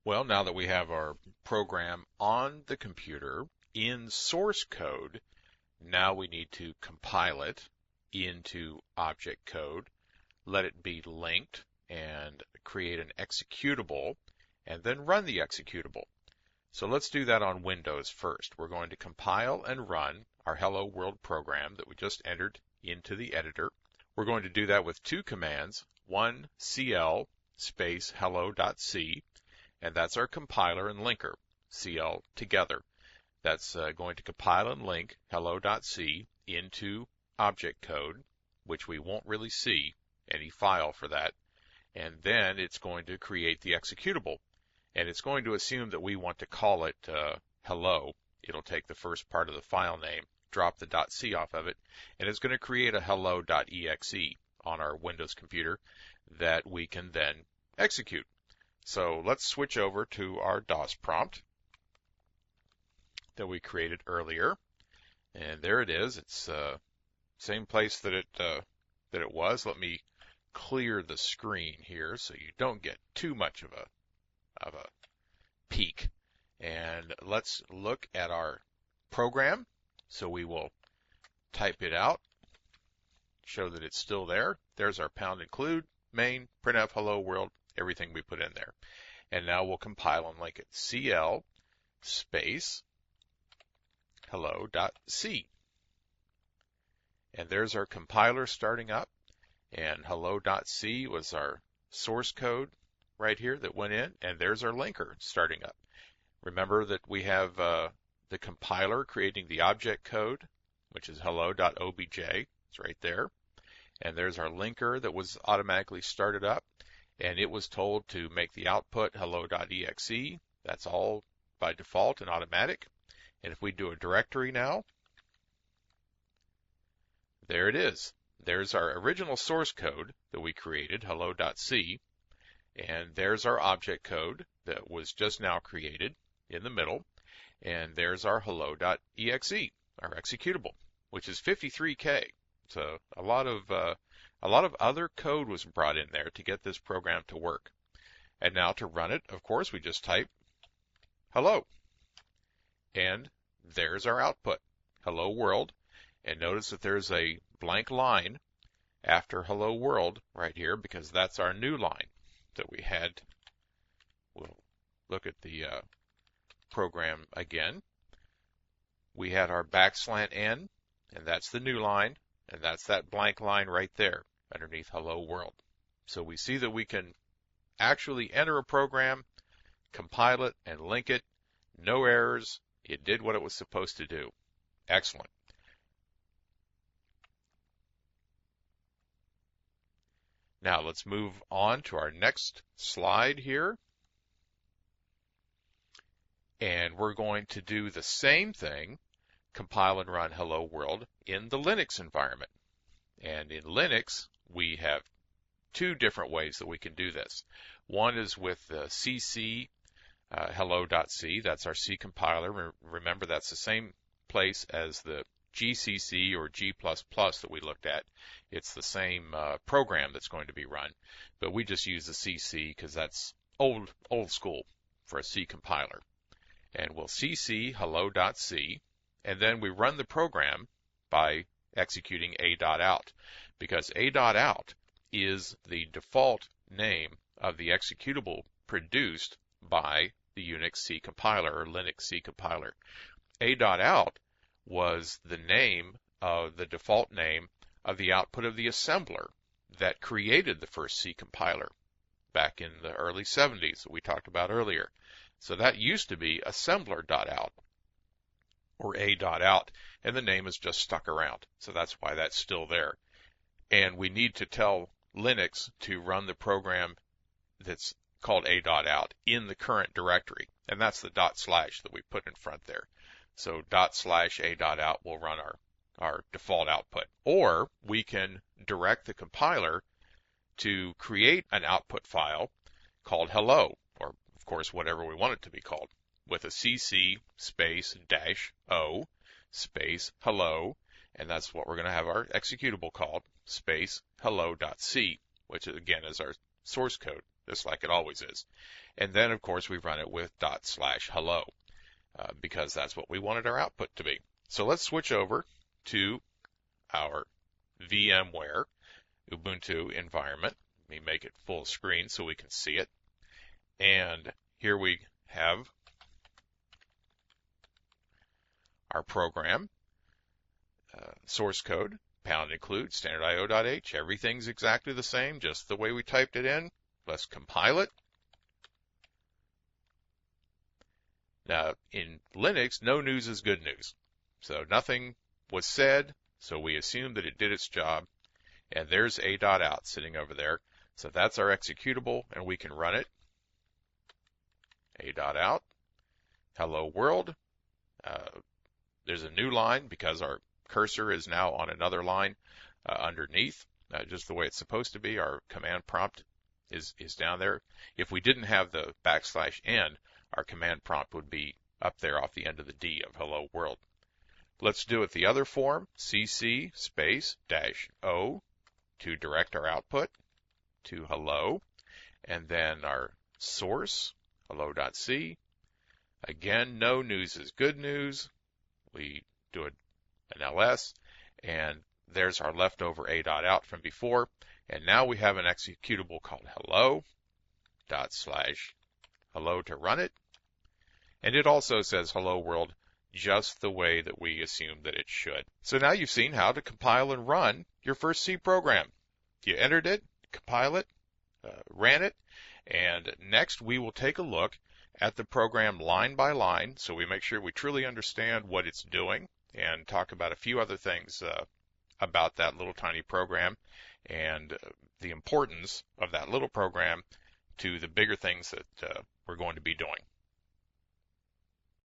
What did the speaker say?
Well, now that we have our program on the computer in source code, now we need to compile it into object code, let it be linked, and create an executable, and then run the executable. So let's do that on Windows first. We're going to compile and run our Hello World program that we just entered into the editor. We're going to do that with two commands, one cl space hello.c, and that's our compiler and linker, cl together. That's going to compile and link hello.c into object code, which we won't really see any file for that. And then it's going to create the executable. And it's going to assume that we want to call it hello. It'll take the first part of the file name, drop the .c off of it, and it's going to create a hello.exe on our Windows computer that we can then execute. So let's switch over to our DOS prompt that we created earlier. And there it is. It's same place that it was. Let me clear the screen here so you don't get too much of a peek. And let's look at our program. So we will type it out, show that it's still there. There's our pound include, main, printf, hello world, everything we put in there. And now we'll compile and link it. cl space hello.c. And there's our compiler starting up. And hello.c was our source code right here that went in, and there's our linker starting up. Remember that we have the compiler creating the object code, which is hello.obj. It's right there. And there's our linker that was automatically started up, and it was told to make the output hello.exe. That's all by default and automatic. And if we do a directory now, there it is. There's our original source code that we created, hello.c. And there's our object code that was just now created in the middle. And there's our hello.exe, our executable, which is 53K. So a lot of other code was brought in there to get this program to work. And now to run it, of course, we just type hello. And there's our output, hello world. And notice that there's a blank line after hello world right here because that's our new line that we had. We'll look at the program again. We had our \n, and that's the new line, and that's that blank line right there underneath hello world. So we see that we can actually enter a program, compile it, and link it. No errors. It did what it was supposed to do. Excellent. Now let's move on to our next slide here. And we're going to do the same thing, compile and run hello world in the Linux environment. And in Linux, we have two different ways that we can do this. One is with the cc hello.c. That's our C compiler. Remember, that's the same place as the GCC or G++ that we looked at. It's the same program that's going to be run, but we just use the CC because that's old school for a C compiler. And we'll cc hello.c, and then we run the program by executing a.out, because a.out is the default name of the executable produced by the Unix C compiler or Linux C compiler. A.out was the name of the default name of the output of the assembler that created the first C compiler back in the early 70s that we talked about earlier. So that used to be assembler.out or a.out, and the name has just stuck around. So that's why that's still there. And we need to tell Linux to run the program that's called a.out in the current directory, and that's the / that we put in front there. So /a.out will run our default output. Or we can direct the compiler to create an output file called hello, or of course whatever we want it to be called, with a cc space -o space hello, and that's what we're going to have our executable called, space hello.c, which again is our source code just like it always is. And then, of course, we run it with ./hello, because that's what we wanted our output to be. So let's switch over to our VMware Ubuntu environment. Let me make it full screen so we can see it. And here we have our program, source code, #include, standardio.h. Everything's exactly the same, just the way we typed it in. Let's compile it. Now, in Linux, no news is good news. So nothing was said, so we assume that it did its job. And there's a.out sitting over there. So that's our executable, and we can run it. A.out, hello world. There's a new line because our cursor is now on another line underneath, just the way it's supposed to be. Our command prompt is down there. If we didn't have the \n, our command prompt would be up there off the end of the D of hello world. Let's do it the other form, cc --o to direct our output to hello, and then our source, hello.c. Again, no news is good news. We do an ls, and there's our leftover a.out from before. And now we have an executable called hello, /hello to run it. And it also says hello world, just the way that we assumed that it should. So now you've seen how to compile and run your first C program. You entered it, compile it, ran it, and next we will take a look at the program line by line so we make sure we truly understand what it's doing and talk about a few other things about that little tiny program and the importance of that little program to the bigger things that we're going to be doing.